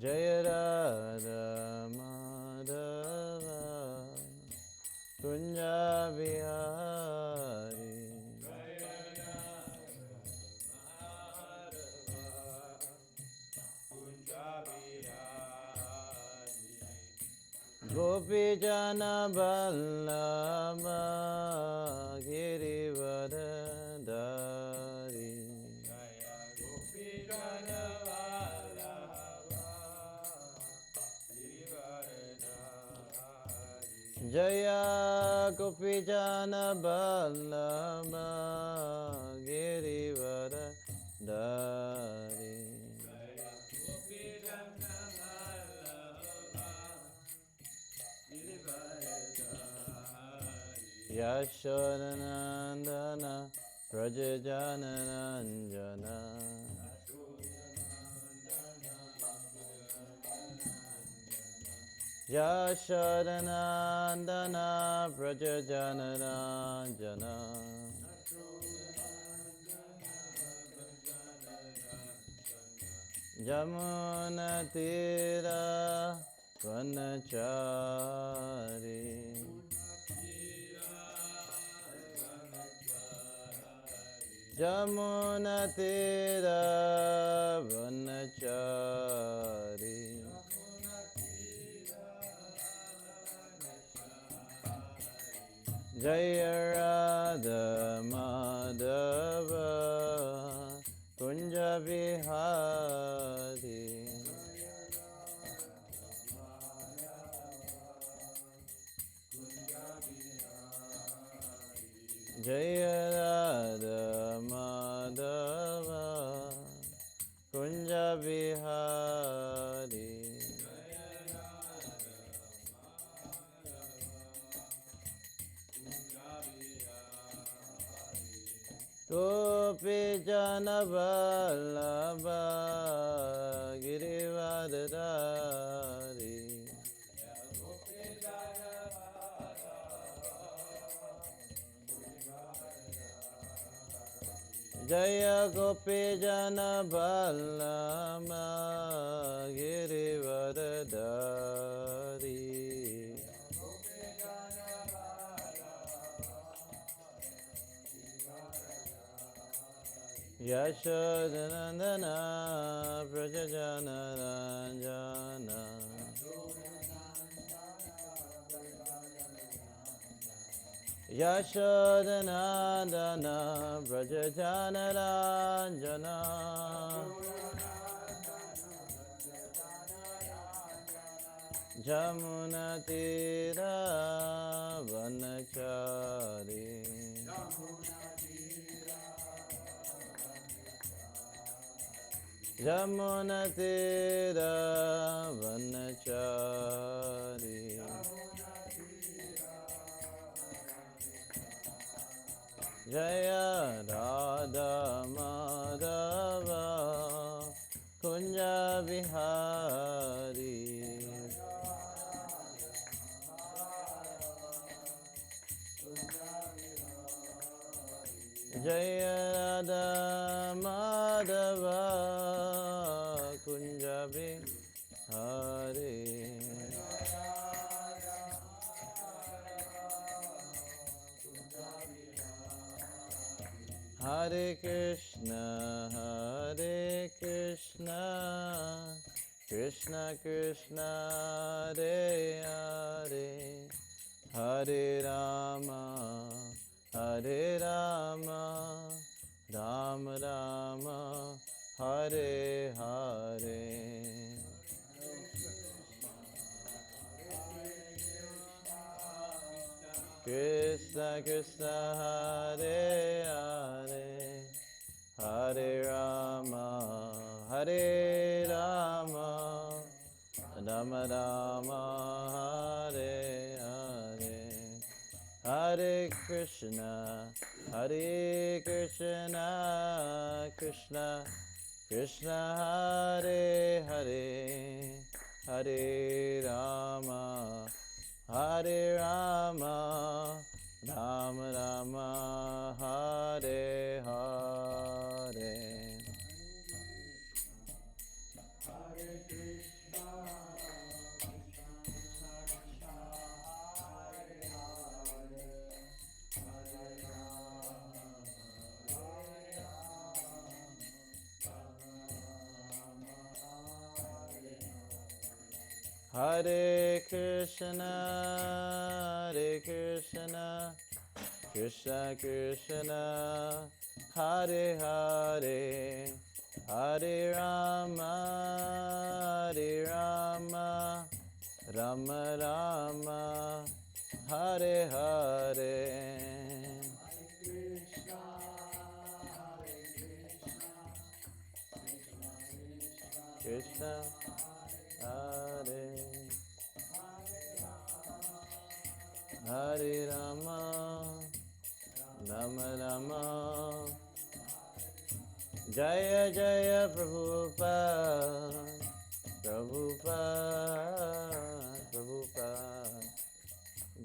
Jaya Radha Madhava Kunja Bihari Gopi Jana Vallabha Girivardhari Jaya Gopi Jana Vallabha Girivardhari Yashodanandana Prajajananandana Yashodanandana Prajajananandana Jamunatira Vanachari Jamunatira Vanachari Jaya Radha Madhava Kunja Bihari Jaya Radha Madhava Kunja Bihari Gopi Jana Vallabha Girivardhari Jaya Gopi Jana Vallabha Girivardhari Yashodanandana Prajajananandana Yashodanandana Prajajananandana Jamunatira Vanachari Jamunatira Vanachari Jaya Radha Madhava Kunja Bihari Jaya Radha Madhava Kunja Bihari Hare Krishna Krishna Krishna Hare Hare Hare Rama Rama Rama Hare Hare Krishna Krishna Hare Hare Hare Rama Rama Rama Hare Hare Hare Krishna Krishna Krishna Hare Hare Hare Rama Rama Rama Hare Hare Hare Krishna Hare Krishna, Krishna Krishna, Hare Hare, Hare Rama, Rama Rama, Hare Hare. Krishna, Hare, Hare Rama, Rama Rama, Jaya Jaya Prabhupada, Prabhupada,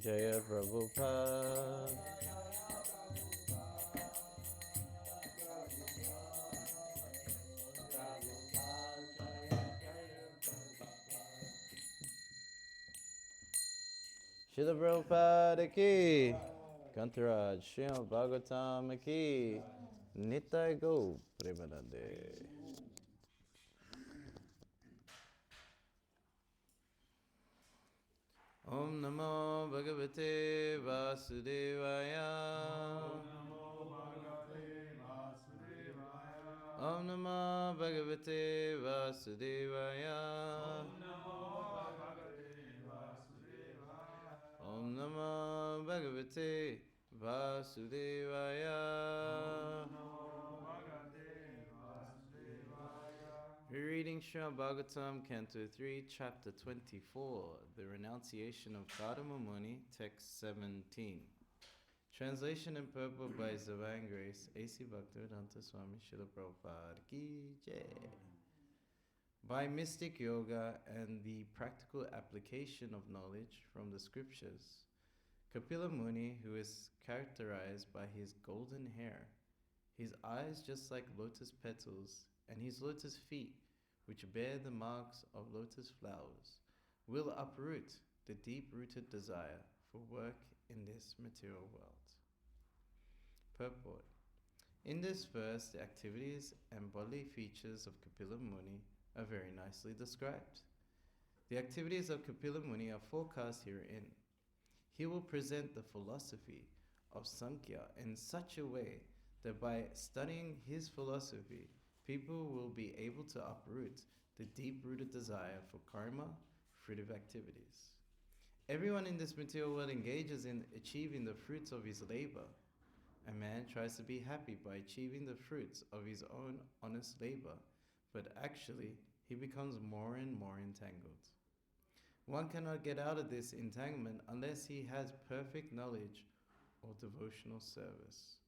Jaya Prabhupada. Srila Prabhupada ki, Kantaraj, Srimad Bhagavatam ki, Nitai Go, Premanande. Om Namo Bhagavate Vasudevaya. Om Namo Bhagavate Vasudevaya. Om Namo Bhagavate Vasudevaya. Rereading Srimad Bhagavatam, Canto 3, Chapter 24, The Renunciation of Kapila Muni, Text 17. Translation and purport by His Divine Grace, A.C. Bhaktivedanta Swami Srila Prabhupada Ki Jai. By mystic yoga and the practical application of knowledge from the scriptures, Kapila Muni, who is characterized by his golden hair, his eyes just like lotus petals, and his lotus feet, which bear the marks of lotus flowers, will uproot the deep-rooted desire for work in this material world. Purport. In this verse, the activities and bodily features of Kapila Muni are very nicely described. The activities of Kapila Muni are forecast herein. He will present the philosophy of Sāṅkhya in such a way that by studying his philosophy, people will be able to uproot the deep-rooted desire for karma, fruitive activities. Everyone in this material world engages in achieving the fruits of his labor. A man tries to be happy by achieving the fruits of his own honest labor, but actually he becomes more and more entangled. One cannot get out of this entanglement unless he has perfect knowledge or devotional service.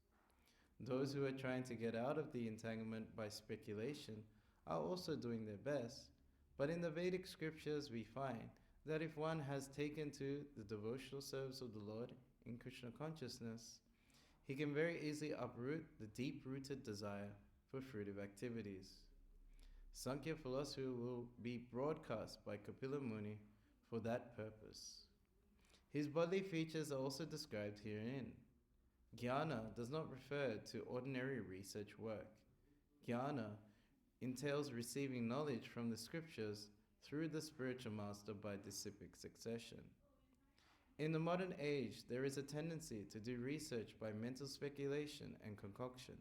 Those who are trying to get out of the entanglement by speculation are also doing their best, but in the Vedic scriptures we find that if one has taken to the devotional service of the Lord in Krishna consciousness, he can very easily uproot the deep-rooted desire for fruitive activities. Sāṅkhya philosophy will be broadcast by Kapila Muni for that purpose. His bodily features are also described herein. Jnana does not refer to ordinary research work. Jnana entails receiving knowledge from the scriptures through the spiritual master by disciplic succession. In the modern age, there is a tendency to do research by mental speculation and concoction.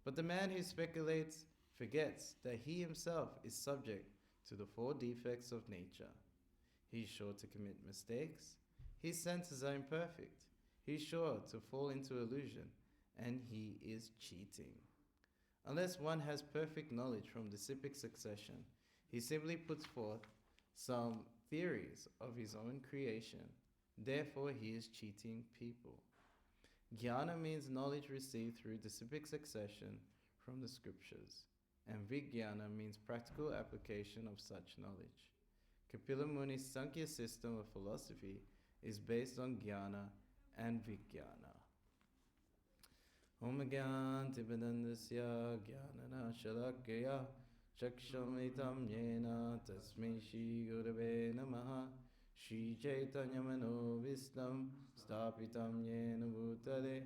But the man who speculates forgets that he himself is subject to the 4 defects of nature. He is sure to commit mistakes, his senses are imperfect, he is sure to fall into illusion, and he is cheating. Unless one has perfect knowledge from disciplic succession, he simply puts forth some theories of his own creation. Therefore, he is cheating people. Jnana means knowledge received through disciplic succession from the scriptures, and Vijnana means practical application of such knowledge. Kapila Muni's Sāṅkhya system of philosophy is based on Jnana and Vijnana. Om Gyanti Vedandasya Jnanana Shalakya Chakshamitam Yena Tasmai Shri Gurave Namaha Shri Chaitanya Mano Vistam Stapitam Yena Bhutale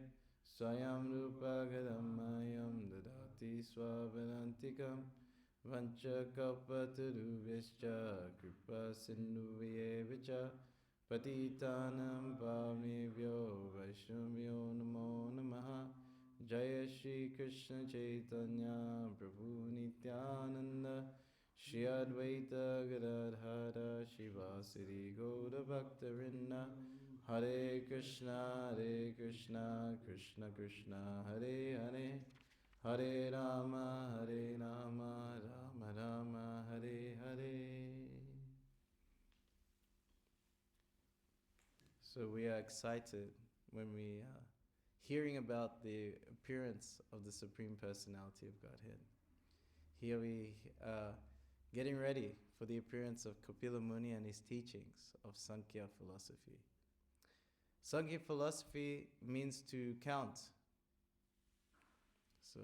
Swayam Rupa Gadamayam Dadati Swavedantikam Vanchakapatarubhyascha kripa sindhuvayevacha patitanam pavnebhyo vaishnavyo namo namaha. Jaya Shri Krishna Chaitanya Prabhu Nityananda Shri Advaita Gadadhara Shivasiri Gauda Bhaktarinda. Hare Krishna Krishna Krishna Hare Hare, Hare Rama Rama Rama Hare Hare. So we are excited when we hearing about the appearance of the Supreme Personality of Godhead. Here we getting ready for the appearance of Kapila Muni and his teachings of Sāṅkhya philosophy. Sāṅkhya philosophy means to count. So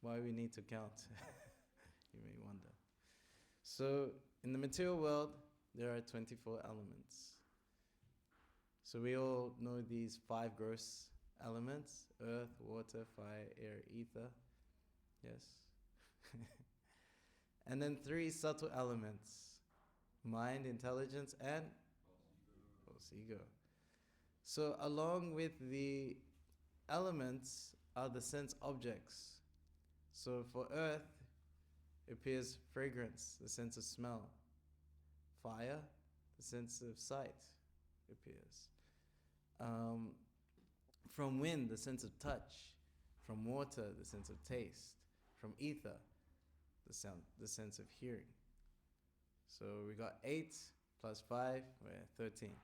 why we need to count? You may wonder. So in the material world, there are 24 elements. So we all know these 5 gross elements: earth, water, fire, air, ether. Yes. And then 3 subtle elements: mind, intelligence, and false ego. So along with the elements are the sense objects. So for earth, appears fragrance, the sense of smell. Fire, the sense of sight appears. From wind, the sense of touch. From water, the sense of taste. From ether, the sense of hearing. So we got 8 plus 5, we're 13.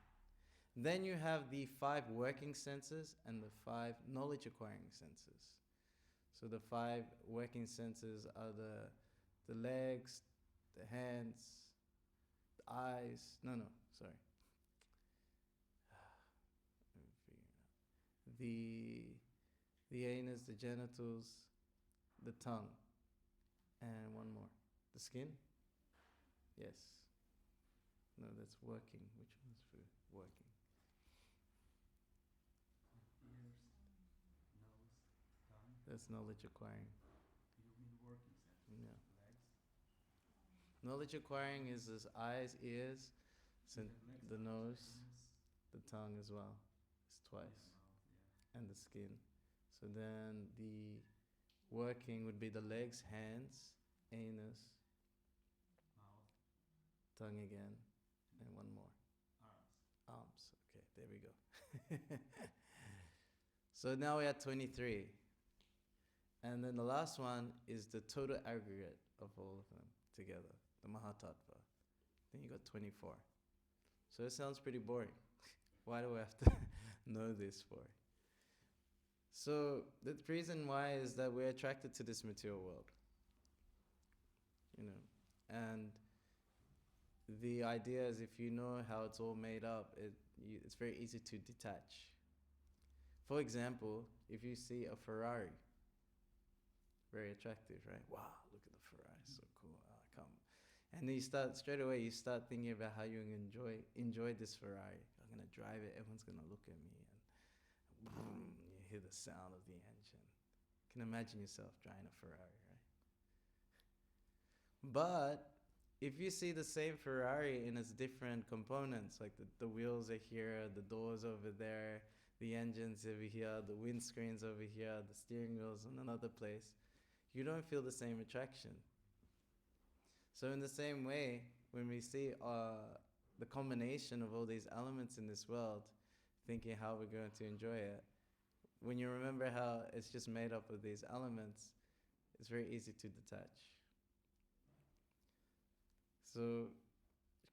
Then you have the 5 working senses and the 5 knowledge acquiring senses. So the 5 working senses are the legs, the hands, the eyes. Sorry. The anus, the genitals, the tongue, and one more. The skin? Yes. No, that's working. Which one's for working? Ears, nose, tongue. That's knowledge acquiring. You mean working senses? Yeah. Legs? Knowledge acquiring is his eyes, ears, the nose, the tongue as well. It's twice. And the skin. So then the working would be the legs, hands, anus, mouth, tongue again, and one more. Arms. Okay, there we go. So now we're at 23. And then the last one is the total aggregate of all of them together, the Mahatattva. Then you got 24. So it sounds pretty boring. Why do I have to know this for? So the reason why is that we're attracted to this material world. And the idea is if you know how it's all made up, it's very easy to detach. For example, if you see a Ferrari, very attractive, right? Wow, look at the Ferrari, so cool. And then you start thinking about how you enjoy this Ferrari. I'm gonna drive it, everyone's gonna look at me, and boom, you hear the sound of the engine. You can imagine yourself driving a Ferrari, right? But if you see the same Ferrari in its different components, like the wheels are here, the doors over there, the engine's over here, the windscreens over here, the steering wheels in another place, you don't feel the same attraction. So in the same way, when we see the combination of all these elements in this world, thinking how we're going to enjoy it, when you remember how it's just made up of these elements, it's very easy to detach. So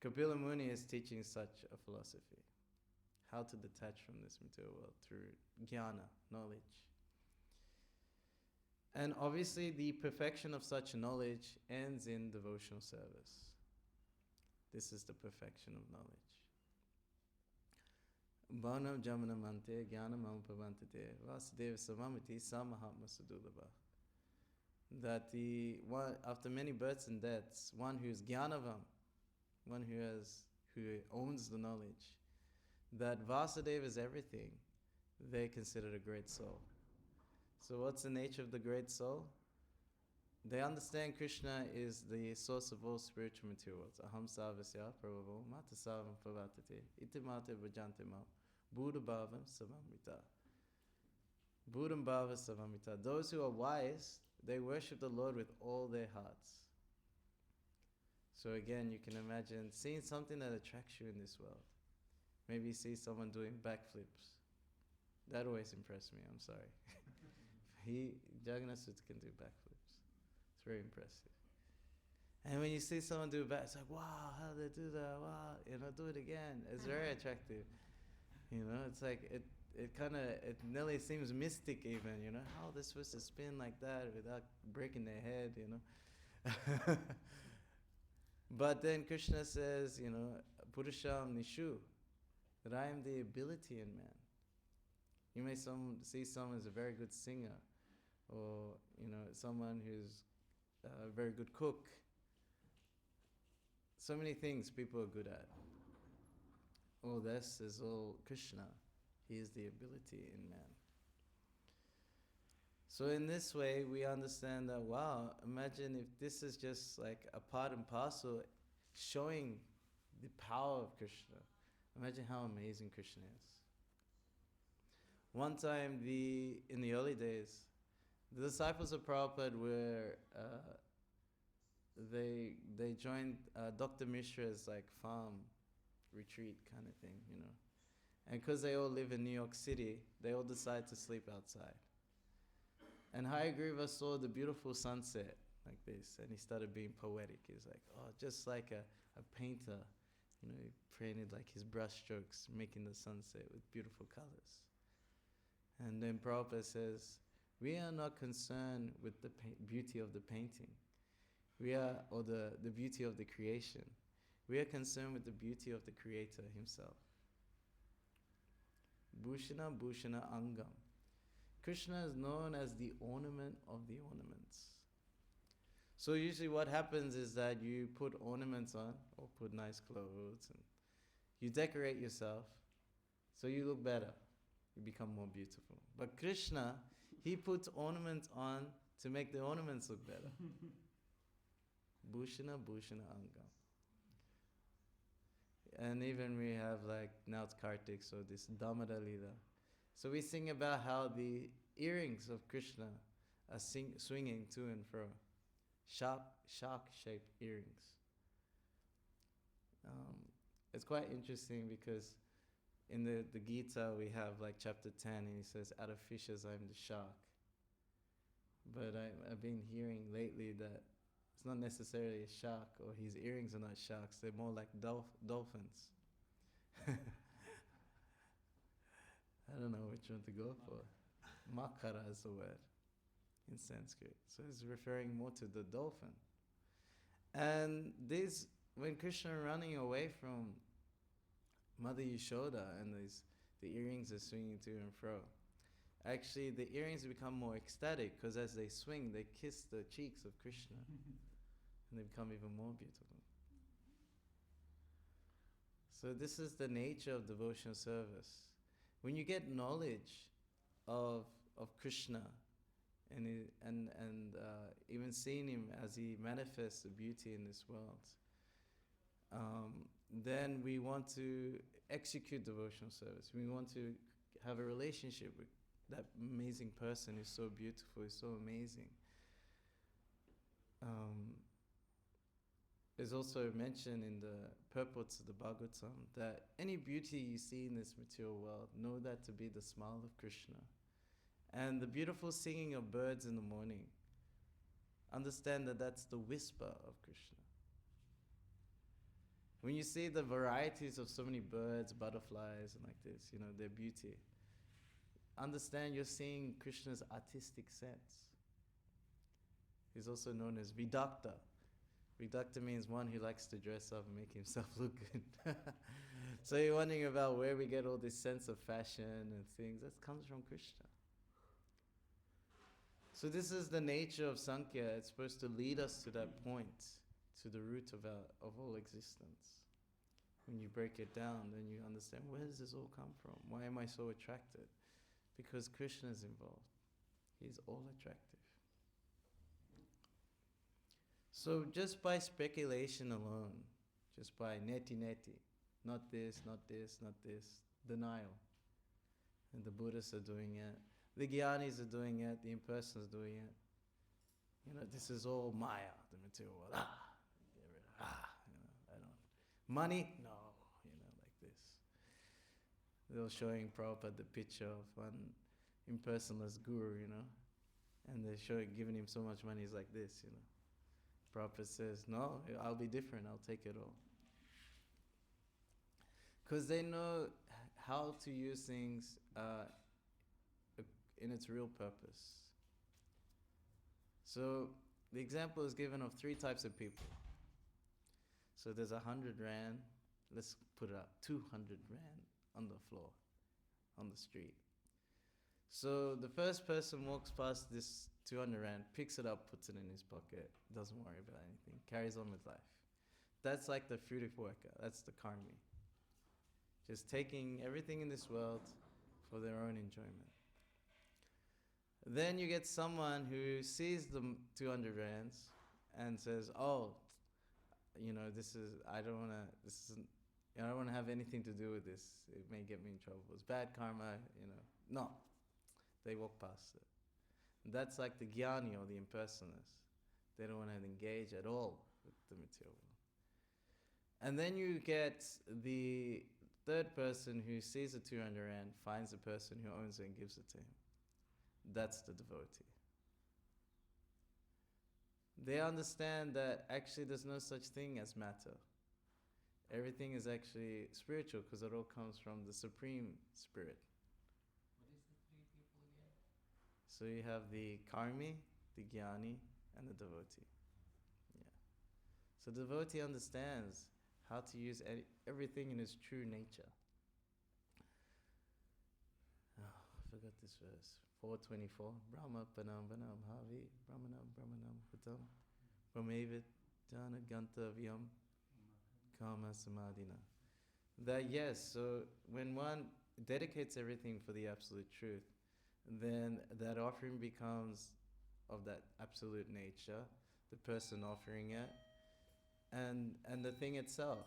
Kapila Muni is teaching such a philosophy, how to detach from this material world through jnana, knowledge. And obviously the perfection of such knowledge ends in devotional service. This is the perfection of knowledge. Bhanam jamanamante jnanam amapavantate vasudeva samamiti samahatma sudulabha. That the one after many births and deaths, one who is jnanavam, one who owns the knowledge, that Vasudeva is everything, they consider a great soul. So what's the nature of the great soul? they understand Krishna is the source of all spiritual material worlds. Aham sarvasya prabhavo mata sarvam pavatate iti mate bhajante mam buddha bhavam savamrita. Buddha bhava savamrita. Those who are wise, they worship the Lord with all their hearts. So again, you can imagine seeing something that attracts you in this world. Maybe you see someone doing backflips. That always impressed me, I'm sorry. Jagannath Sutta can do backflips. It's very impressive. And when you see someone do back, it's like, wow, how do they do that? Wow, do it again. It's very attractive. It's like, it nearly seems mystic even, how they're supposed to spin like that without breaking their head, But then Krishna says, Purusham Nishu, that I am the ability in man. You may see someone who's a very good singer, or someone who's a very good cook. So many things people are good at. All this is all Krishna. He is the ability in man. So in this way, we understand that, wow, imagine if this is just like a part and parcel showing the power of Krishna. Imagine how amazing Krishna is. One time, in the early days, the disciples of Prabhupada were, they joined Dr. Mishra's like farm retreat kind of thing, And because they all live in New York City, they all decided to sleep outside. And Hayagriva saw the beautiful sunset like this, and he started being poetic. He was like, oh, just like a painter, he painted like his brush strokes, making the sunset with beautiful colors. And then Prabhupada says, we are not concerned with the beauty of the painting. Or the beauty of the creation. We are concerned with the beauty of the Creator himself. Bhushana Bhushana Angam. Krishna is known as the ornament of the ornaments. So usually what happens is that you put ornaments on, or put nice clothes, and you decorate yourself, so you look better. You become more beautiful. But Krishna, he puts ornaments on to make the ornaments look better. Bhushana Bhushana Angam. And even we have now it's Kartik, so this Damodar Lila. So we sing about how the earrings of Krishna are swinging to and fro. Shark-shaped earrings. It's quite interesting because in the Gita we have chapter 10 and he says, out of fishes I'm the shark. But I've been hearing lately that it's not necessarily a shark, or his earrings are not sharks, they're more like dolphins. I don't know which one to go for. Makara is the word in Sanskrit. So it's referring more to the dolphin. And when Krishna running away from Mother Yashoda and the earrings are swinging to and fro, actually the earrings become more ecstatic because as they swing, they kiss the cheeks of Krishna and they become even more beautiful. So this is the nature of devotional service. When you get knowledge of Krishna and even seeing him as he manifests the beauty in this world, then we want to execute devotional service. We want to have a relationship with that amazing person who's so beautiful, who's so amazing. It's also mentioned in the purports of the Bhagavatam that any beauty you see in this material world, know that to be the smile of Krishna. And the beautiful singing of birds in the morning, understand that that's the whisper of Krishna. When you see the varieties of so many birds, butterflies, and like this, their beauty, understand you're seeing Krishna's artistic sense. He's also known as Vidakta. Vidakta means one who likes to dress up and make himself look good. So you're wondering about where we get all this sense of fashion and things. That comes from Krishna. So this is the nature of Sāṅkhya. It's supposed to lead us to that point, to the root of all existence. When you break it down, then you understand, where does this all come from? Why am I so attracted? Because Krishna is involved. He's all attractive. So just by speculation alone, just by neti, not this, not this, not this, denial. And the Buddhists are doing it. The Gyanis are doing it. The impersonals are doing it. You know, this is all Maya, the material world. I don't. Money? No, like this. They were showing Prabhupada the picture of one impersonalist guru, and they're giving him so much money, he's like this, Prabhupada says, no, I'll be different, I'll take it all. Because they know how to use things in its real purpose. So the example is given of 3 types of people. So there's 100 Rand, let's put it up, 200 Rand on the floor, on the street. So the first person walks past this 200 Rand, picks it up, puts it in his pocket, doesn't worry about anything, carries on with life. That's like the fruitive worker, that's the karmi. Just taking everything in this world for their own enjoyment. Then you get someone who sees the 200 Rands and says, oh, I don't want to have anything to do with this. It may get me in trouble. It's bad karma, No. They walk past it. That's like the Jnani or the impersonalist. They don't want to engage at all with the material world. And then you get the third person who sees the 200 Rand, finds the person who owns it and gives it to him. That's the devotee. They understand that actually there's no such thing as matter. Everything is actually spiritual because it all comes from the Supreme Spirit. What is the 3 people again? So you have the karmi, the jnani, and the devotee. Yeah. So the devotee understands how to use everything in its true nature. Oh, I forgot this verse. 424. Brahma panam vanam havi brahmanam brahmanam hutam brahmevit dana gantavyam kama samadhina. That yes, so when one dedicates everything for the absolute truth, then that offering becomes of that absolute nature, the person offering it, and the thing itself.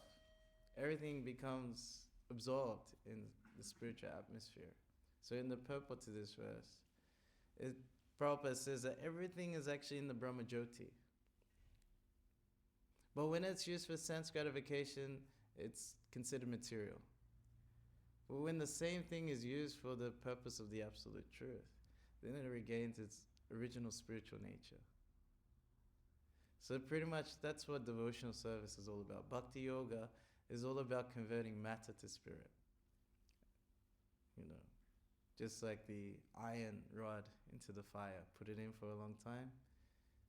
Everything becomes absorbed in the spiritual atmosphere. So in the purport to this verse, Prabhupada says that everything is actually in the Brahma Jyoti. But when it's used for sense gratification, it's considered material. But when the same thing is used for the purpose of the absolute truth, then it regains its original spiritual nature. So pretty much that's what devotional service is all about. Bhakti yoga is all about converting matter to spirit. Just like the iron rod into the fire. Put it in for a long time.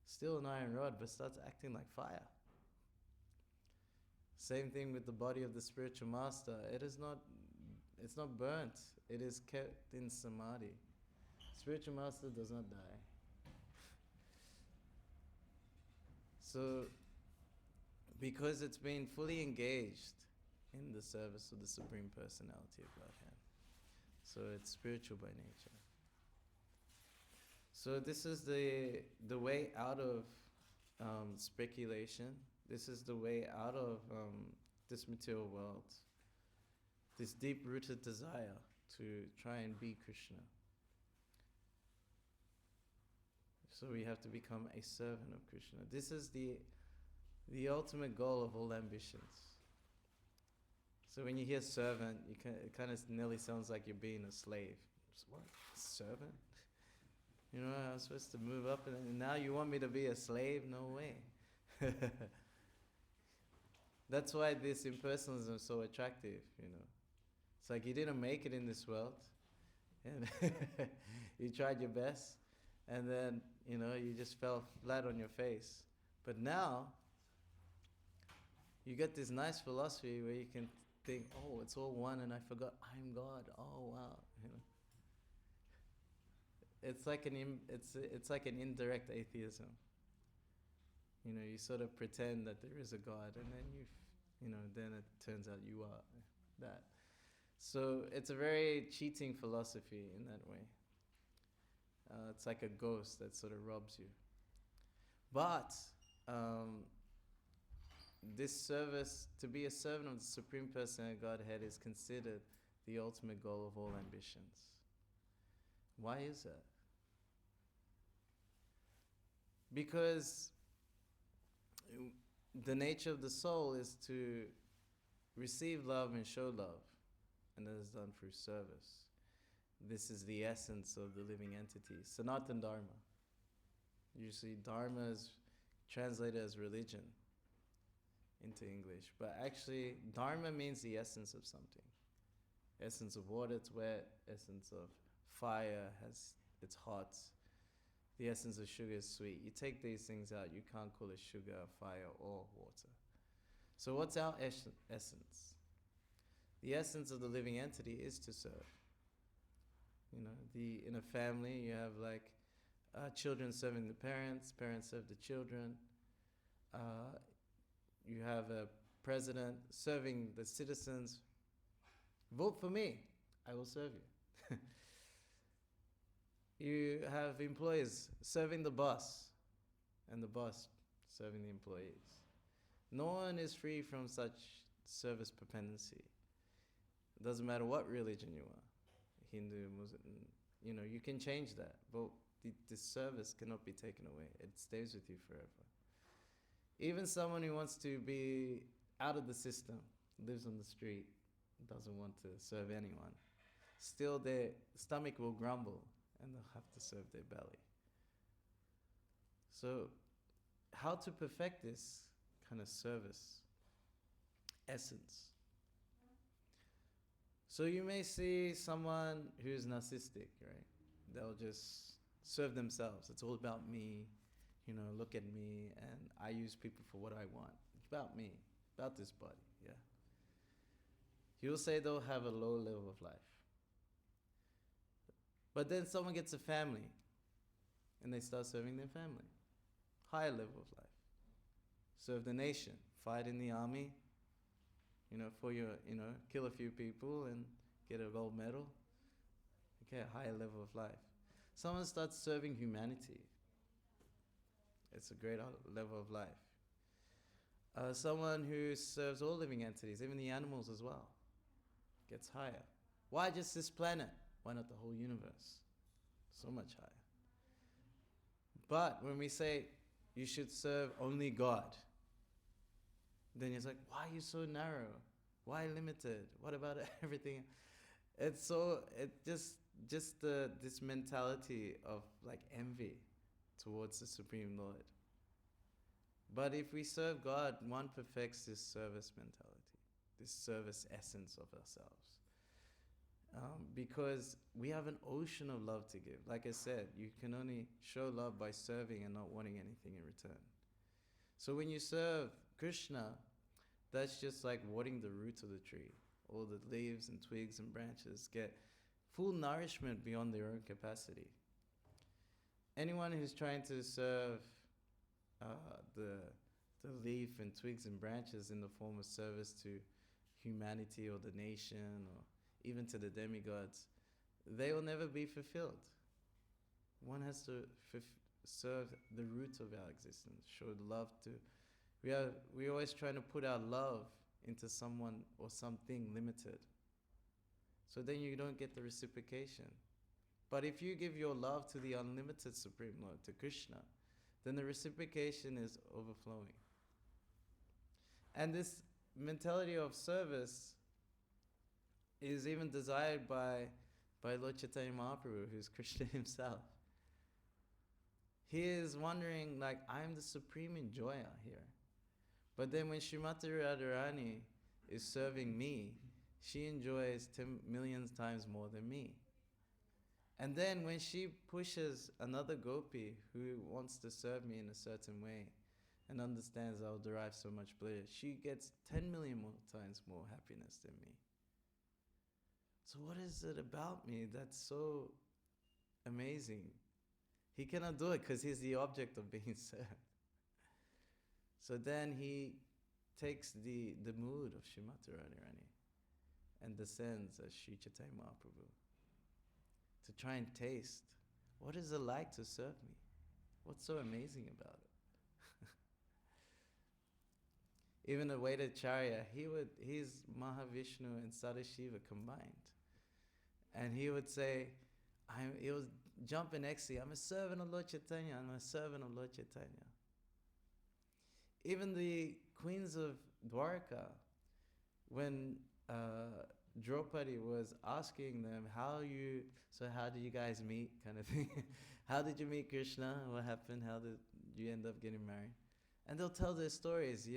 Still an iron rod, but starts acting like fire. Same thing with the body of the spiritual master. It's not burnt. It is kept in samadhi. Spiritual master does not die. So, because it's been fully engaged in the service of the Supreme Personality of Godhead. So it's spiritual by nature. So this is the way out of speculation. This is the way out of this material world. This deep-rooted desire to try and be Krishna. So we have to become a servant of Krishna. This is the ultimate goal of all ambitions. So when you hear servant, it kind of nearly sounds like you're being a slave. Just, what? Servant? I'm supposed to move up and now you want me to be a slave? No way. That's why this impersonalism is so attractive, It's like you didn't make it in this world. And you tried your best. And then, you just fell flat on your face. But now, you get this nice philosophy where you can think, oh, it's all one and I forgot I'm God. Oh, wow. It's like an indirect atheism. You sort of pretend that there is a God and then then it turns out you are that. So it's a very cheating philosophy in that way. It's like a ghost that sort of robs you. But um, this service, to be a servant of the Supreme Personality of Godhead, is considered the ultimate goal of all ambitions. Why is that? Because the nature of the soul is to receive love and show love, and that is done through service. This is the essence of the living entity. Sanatana Dharma. Usually Dharma is translated as religion into English, but actually Dharma means the essence of something. Essence of water, it's wet. Essence of fire, it's hot. The essence of sugar is sweet. You take these things out, you can't call it sugar, fire, or water. So what's our essence? The essence of the living entity is to serve. You know, in a family, you have like children serving the parents, parents serve the children. You have a president serving the citizens. Vote for me, I will serve you. You have employees serving the boss, and the boss serving the employees. No one is free from such service dependency. It doesn't matter what religion you are, Hindu, Muslim, you can change that, but the service cannot be taken away. It stays with you forever. Even someone who wants to be out of the system, lives on the street, doesn't want to serve anyone, still their stomach will grumble and they'll have to serve their belly. So how to perfect this kind of service essence? So you may see someone who's narcissistic, right? They'll just serve themselves. It's all about me, look at me, and I use people for what I want. It's about me, about this body, yeah. You'll say they'll have a low level of life. But then someone gets a family, and they start serving their family. Higher level of life. Serve the nation, fight in the army, kill a few people and get a gold medal. Okay, a higher level of life. Someone starts serving humanity. It's a great level of life. Someone who serves all living entities, even the animals as well, gets higher. Why just this planet? Why not the whole universe? So much higher. But when we say you should serve only God, then it's like, why are you so narrow? Why limited? What about everything? This mentality of like envy towards the Supreme Lord. But if we serve God, one perfects this service mentality, this service essence of ourselves. Because we have an ocean of love to give. Like I said, you can only show love by serving and not wanting anything in return. So when you serve Krishna, that's just like watering the roots of the tree. All the leaves and twigs and branches get full nourishment beyond their own capacity. Anyone who's trying to serve the leaf and twigs and branches in the form of service to humanity or the nation or even to the demigods, they will never be fulfilled. One has to serve the root of our existence, show love to. We're always trying to put our love into someone or something limited. So then you don't get the reciprocation. But if you give your love to the unlimited Supreme Lord, to Krishna, then the reciprocation is overflowing. And this mentality of service is even desired by Lord Chaitanya Mahaprabhu, who's Krishna himself. He is wondering, like, I'm the supreme enjoyer here. But then when Srimati Radharani is serving me, she enjoys 10 million times more than me. And then when she pushes another gopi who wants to serve me in a certain way and understands I'll derive so much pleasure, she gets 10 million more times more happiness than me. So what is it about me that's so amazing? He cannot do it because he's the object of being served. So then he takes the mood of Srimati Radharani and descends as Sri Chaitanya Mahaprabhu to try and taste, what is it like to serve me? What's so amazing about it? Even the Vedacharya, he's Mahavishnu and Sadashiva combined. And he would say, he was jumping ecstasy, I'm a servant of Lord Chaitanya, I'm a servant of Lord Chaitanya. Even the queens of Dwarka, when Draupadi was asking them, how did you guys meet, kind of thing. How did you meet Krishna? What happened? How did you end up getting married? And they'll tell their stories,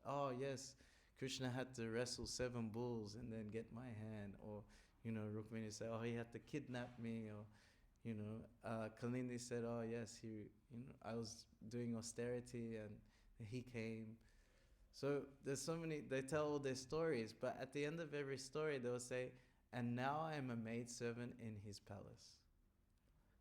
oh yes, Krishna had to wrestle 7 bulls and then get my hand, or, Rukmini said, oh, he had to kidnap me, or, Kalindi said, oh yes, I was doing austerity and he came. So there's so many, they tell all their stories, but at the end of every story they'll say, and now I am a maidservant in his palace.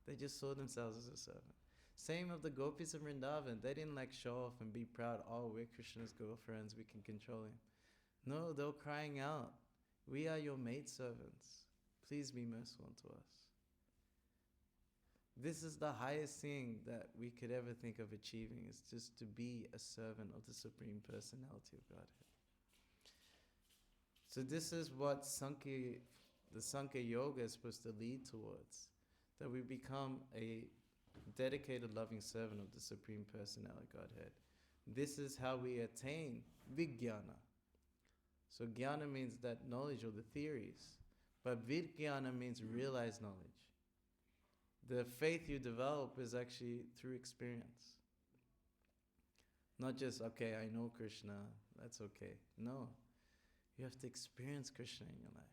They just saw themselves as a servant. Same of the gopis of Vrindavan. They didn't show off and be proud, oh, we're Krishna's girlfriends, we can control him. No, they were crying out, we are your maidservants. Please be merciful unto us. This is the highest thing that we could ever think of achieving, is just to be a servant of the Supreme Personality of Godhead. So this is what the Sāṅkhya Yoga is supposed to lead towards, that we become a dedicated loving servant of the Supreme Personality of Godhead. This is how we attain Vijnana. So Jnana means that knowledge or the theories, but Vijnana means realized knowledge. The faith you develop is actually through experience. Not just, okay, I know Krishna, that's okay. No, you have to experience Krishna in your life.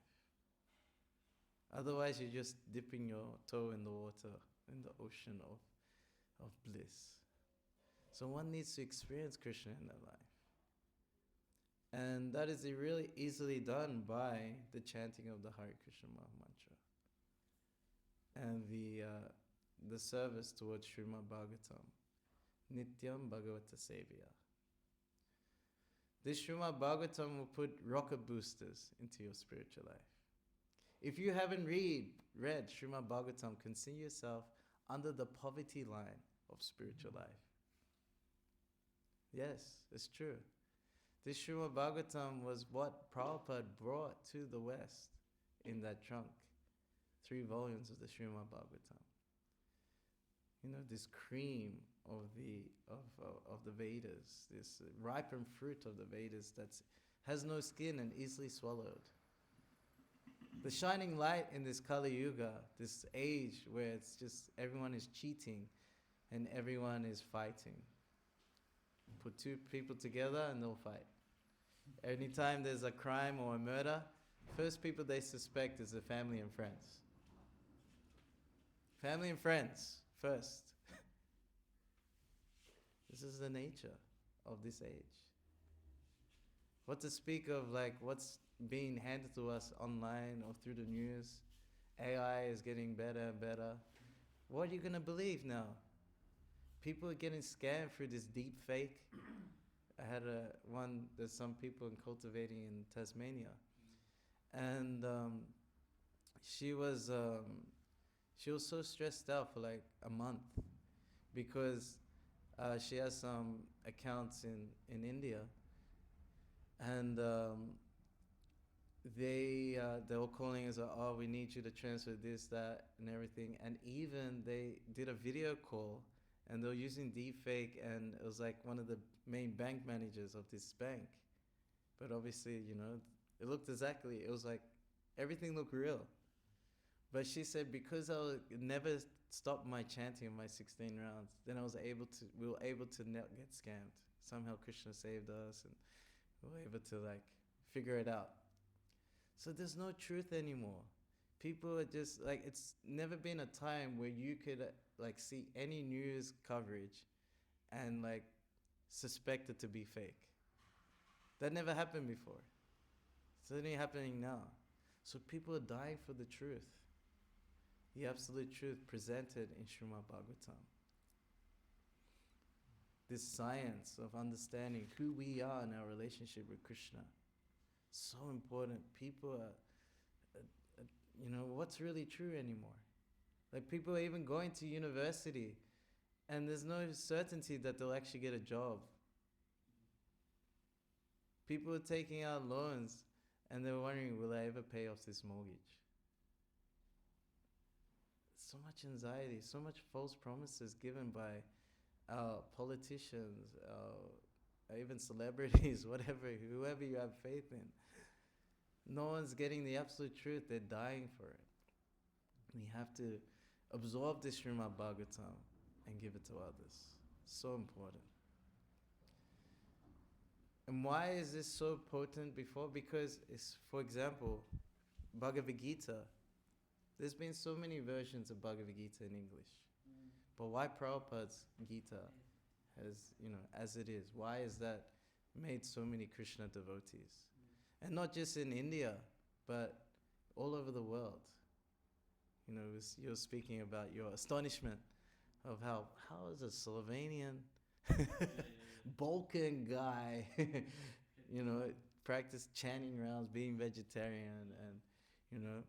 Otherwise, you're just dipping your toe in the water, in the ocean of bliss. So one needs to experience Krishna in their life. And that is really easily done by the chanting of the Hare Krishna Maha Mantra and the service towards Srimad Bhagavatam, Nityam Bhagavata Sevya. This Srimad Bhagavatam will put rocket boosters into your spiritual life. If you haven't read Srimad Bhagavatam, consider yourself under the poverty line of spiritual life. Yes, it's true. This Srimad Bhagavatam was what Prabhupada brought to the West in that trunk. 3 volumes of the Srimad Bhagavatam. This cream of the Vedas, this ripened fruit of the Vedas that has no skin and easily swallowed. The shining light in this Kali Yuga, this age where it's just everyone is cheating and everyone is fighting. Put 2 people together and they'll fight. Anytime there's a crime or a murder, first people they suspect is the family and friends. Family and friends first. This is the nature of this age. What to speak of what's being handed to us online or through the news. AI is getting better and better. What are you going to believe now? People are getting scammed through this deep fake. I had there's some people cultivating in Tasmania. And she was so stressed out for a month because she has some accounts in India. And they were calling us, oh, we need you to transfer this, that, and everything. And even they did a video call, and they were using deepfake, and it was one of the main bank managers of this bank. But obviously, it looked exactly, it was everything looked real. But she said, because I never stopped my chanting of my 16 rounds, then we were able to not get scammed. Somehow Krishna saved us, and we were able to figure it out. So there's no truth anymore. People are just it's never been a time where you could see any news coverage and suspect it to be fake. That never happened before. It's only happening now. So people are dying for the truth. The absolute truth presented in Srimad Bhagavatam. This science of understanding who we are in our relationship with Krishna. So important. People are, what's really true anymore? People are even going to university and there's no certainty that they'll actually get a job. People are taking out loans and they're wondering, will I ever pay off this mortgage? So much anxiety, so much false promises given by our politicians, even celebrities, whatever, whoever you have faith in. No one's getting the absolute truth. They're dying for it. We have to absorb this Srimad Bhagavatam and give it to others. So important. And why is this so potent before? Because it's, for example, Bhagavad Gita. There's been so many versions of Bhagavad Gita in English. But why Prabhupada's Gita has, as it is? Why is that made so many Krishna devotees? And not just in India, but all over the world. You're speaking about your astonishment of how is a Slovenian Balkan guy, practice chanting rounds, being vegetarian, and,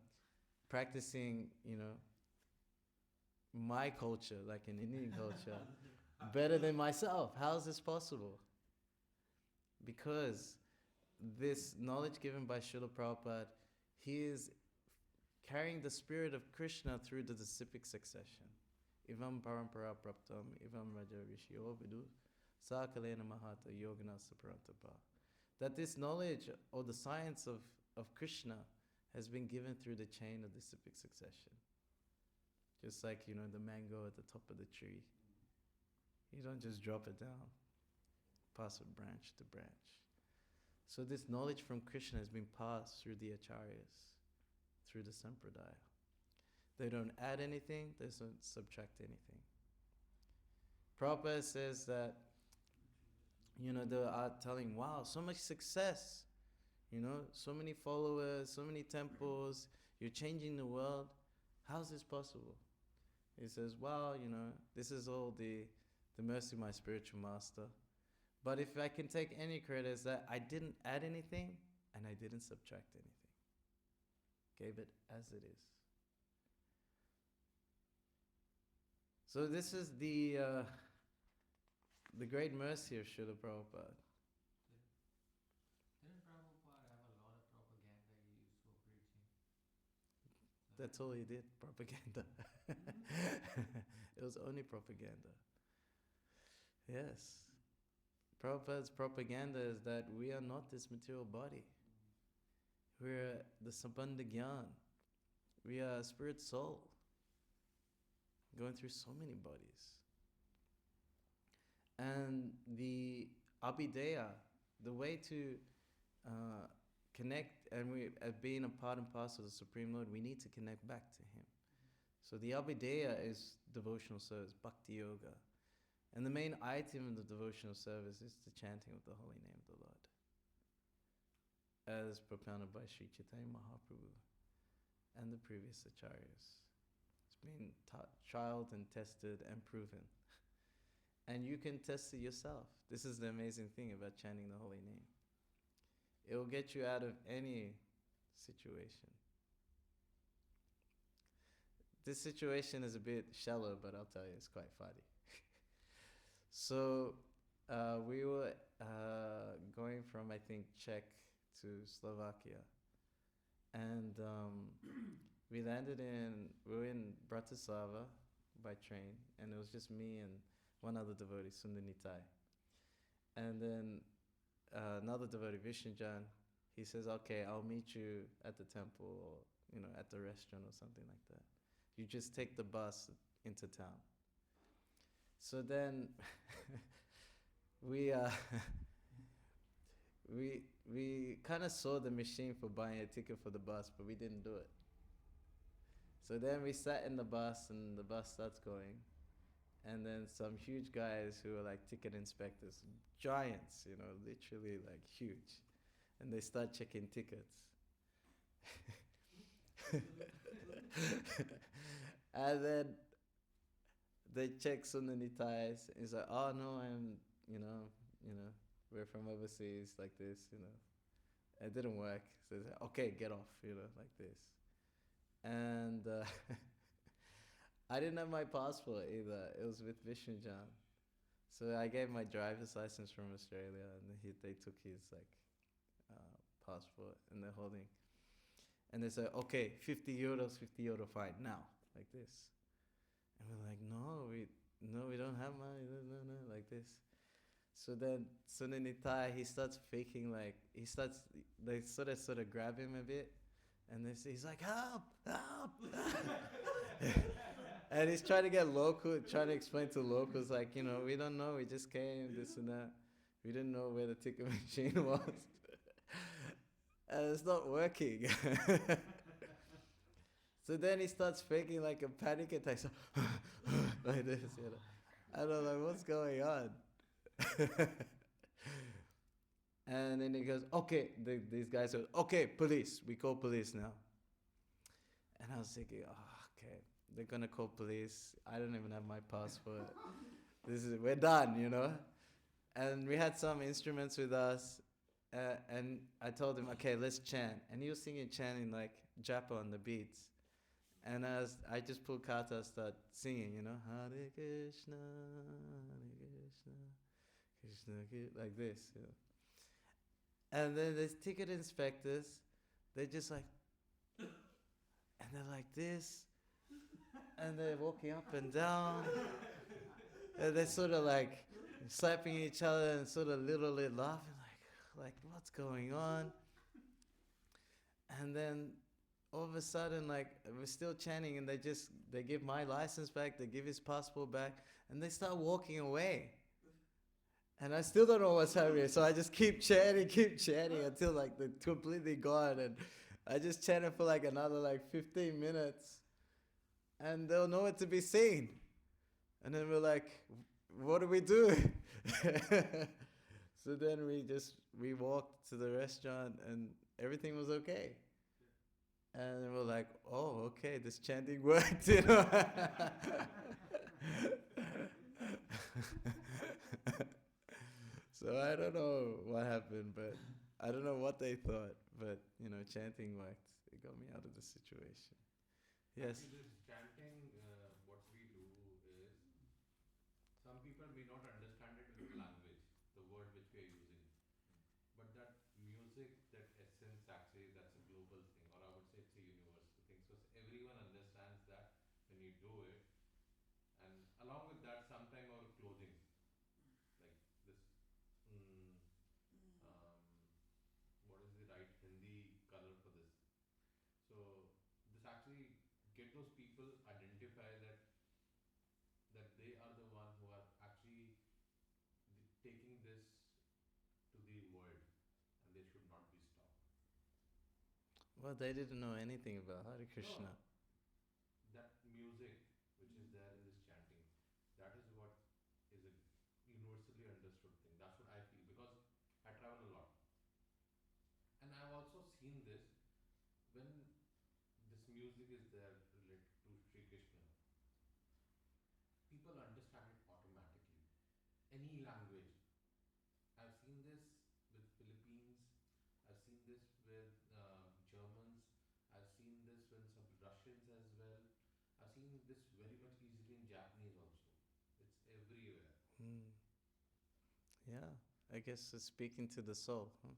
practicing, my culture, like an Indian culture, better than myself. How is this possible? Because this knowledge given by Srila Prabhupada, he is carrying the spirit of Krishna through the disciplic succession. Ivam parampara praptam, ivam raja rishyo vidu, sakalena mahata yogana saparantapa. That this knowledge or the science of Krishna has been given through the chain of disciplic succession. Just like, the mango at the top of the tree. You don't just drop it down, pass it branch to branch. So this knowledge from Krishna has been passed through the acharyas, through the sampradaya. They don't add anything, they don't subtract anything. Prabhupada says that, they are telling, wow, so much success, so many followers, so many temples, you're changing the world. How's this possible? He says, well, this is all the mercy of my spiritual master. But if I can take any credit, is that I didn't add anything and I didn't subtract anything. Gave it as it is. So this is the great mercy of Srila Prabhupada. Didn't Prabhupada have a lot of propaganda he used for preaching? That's all he did, propaganda. It was only propaganda. Yes. Prabhupada's propaganda is that we are not this material body. We're the Sambandha Gyan. We are a spirit soul going through so many bodies. And the abhideya, the way to connect, and we, being a part and parcel of the Supreme Lord, we need to connect back to Him. So the abhideya is devotional service, bhakti yoga. And the main item of the devotional service is the chanting of the holy name of the Lord, as propounded by Sri Chaitanya Mahaprabhu and the previous acharyas. It's been trialed and tested and proven. And you can test it yourself. This is the amazing thing about chanting the holy name. It will get you out of any situation. This situation is a bit shallow, but I'll tell you, it's quite funny. So we were going from, I think, Czech to Slovakia. And we were in Bratislava by train, and it was just me and one other devotee, Sundanitai. And then another devotee, Vishnujan, he says, okay, I'll meet you at the temple or, at the restaurant or something like that. You just take the bus into town. So then we kind of saw the machine for buying a ticket for the bus, but we didn't do it. So then we sat in the bus, and the bus starts going. And then some huge guys who are like ticket inspectors, giants, literally like huge. And they start checking tickets. And then they check Sundanitai. He's like, oh no, I'm, we're from overseas, like this, It didn't work. So they said, okay, get off, like this. And I didn't have my passport either. It was with Vishnujan. So I gave my driver's license from Australia, and they took his passport, and they're holding. And they say, okay, 50 euros, 50 euro fine, now, like this. And we're like, no, we don't have money, no, like this. So then Itai, he starts faking, like, they sort of grab him a bit, and he's like, help. And he's trying to get trying to explain to locals, like, we don't know, we just came, this and that. We didn't know where the ticket machine was. And it's not working. So then he starts faking like a panic attack, so like this, I don't know what's going on. And then he goes, okay, these guys go, okay, police, we call police now. And I was thinking, okay, they're gonna call police. I don't even have my passport. We're done, And we had some instruments with us, and I told him, okay, let's chant. And he was chanting like japa on the beats. And I just pulled kata, start singing, Hare Krishna, Krishna Krishna, like this, And then there's ticket inspectors, they're just like, and they're like this, and they're walking up and down, and they're sort of like slapping each other and sort of literally laughing, like what's going on? And then all of a sudden, like, we're still chanting, and they give my license back, they give his passport back, and they start walking away. And I still don't know what's happening, so I just keep chanting until like they're completely gone. And I just chanted for like another 15 minutes, and they're nowhere to be seen. And then we're like, what do we do? So then we walked to the restaurant, and everything was okay. And we're like, oh, okay, this chanting worked, So I don't know what happened, but I don't know what they thought, but chanting worked. It got me out of the situation. Yes. Actually, this chanting, what we do is, some people may not understand it with the language, the word which we are using. But that music, that essence, actually, that's a global thing, or I would say it's a universal thing. So everyone understands that when you do it. And along with that, sometime our clothing, like this, what is the right Hindi color for this? So this actually get those people identify that they are the one who are actually taking this to the world, and they should not be stopped. Well, they didn't know anything about Hare Krishna. No. That music which is there in this chanting, that is what is a universally understood thing. That's what I feel, because I travel a lot. And I've also seen this, when this music is there related to Sri Krishna, people understand it automatically. Any language. I've seen this with Philippines. I've seen this with Germans. I've seen this with some Russians as well. I've seen this very much easily in Japanese also. It's everywhere. Yeah, I guess it's speaking to the soul. Huh?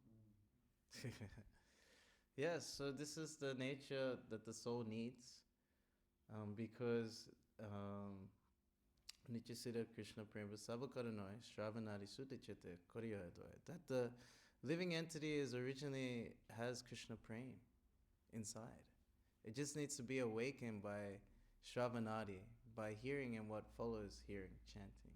Yes, so this is the nature that the soul needs, because Nityasira Krishna Prema Sabakaranoi Shravanadi Sudachete Koryadoy, that the living entity has Krishna Prema inside. It just needs to be awakened by Shravanadi, by hearing and what follows hearing, chanting.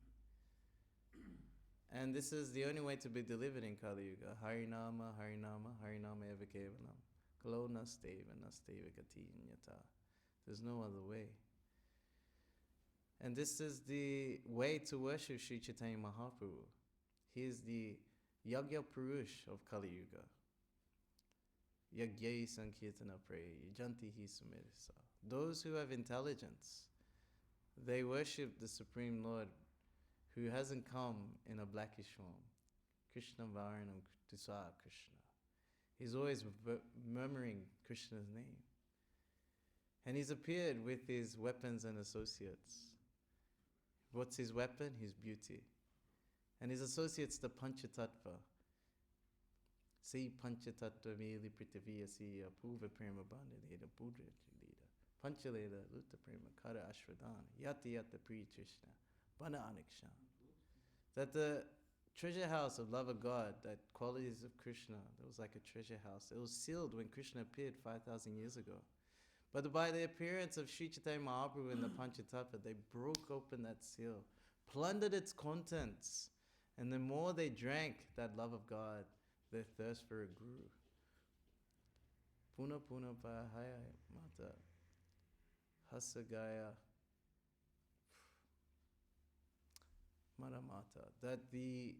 And this is the only way to be delivered in Kali Yuga. Harinama, Harinama, Harinama eva kevalam. Kalo nasteva, nasteva gati nyata. There's no other way. And this is the way to worship Sri Chaitanya Mahaprabhu. He is the Yagya Purush of Kali Yuga. Yagyai Sankirtana Pray, Jantihi Sumirisa. Those who have intelligence, they worship the Supreme Lord, who hasn't come in a blackish form. Krishna Varanam Tusa Krishna. He's always murmuring Krishna's name. And he's appeared with his weapons and associates. What's his weapon? His beauty. And his associates, the Panchatattva. Si panchatattva mili prithviya siya puva prema bandhida pudra leda. Panchaleda luta prema kara ashwadana yati yata priya Krishna bana anikshan. That the treasure house of love of God, that qualities of Krishna, that was like a treasure house. It was sealed when Krishna appeared 5,000 years ago. But by the appearance of Sri Chaitanya Mahaprabhu in the Panchatattva, they broke open that seal, plundered its contents, and the more they drank that love of God, their thirst for it grew. Puna puna pahaya mata hasagaya maramata. That the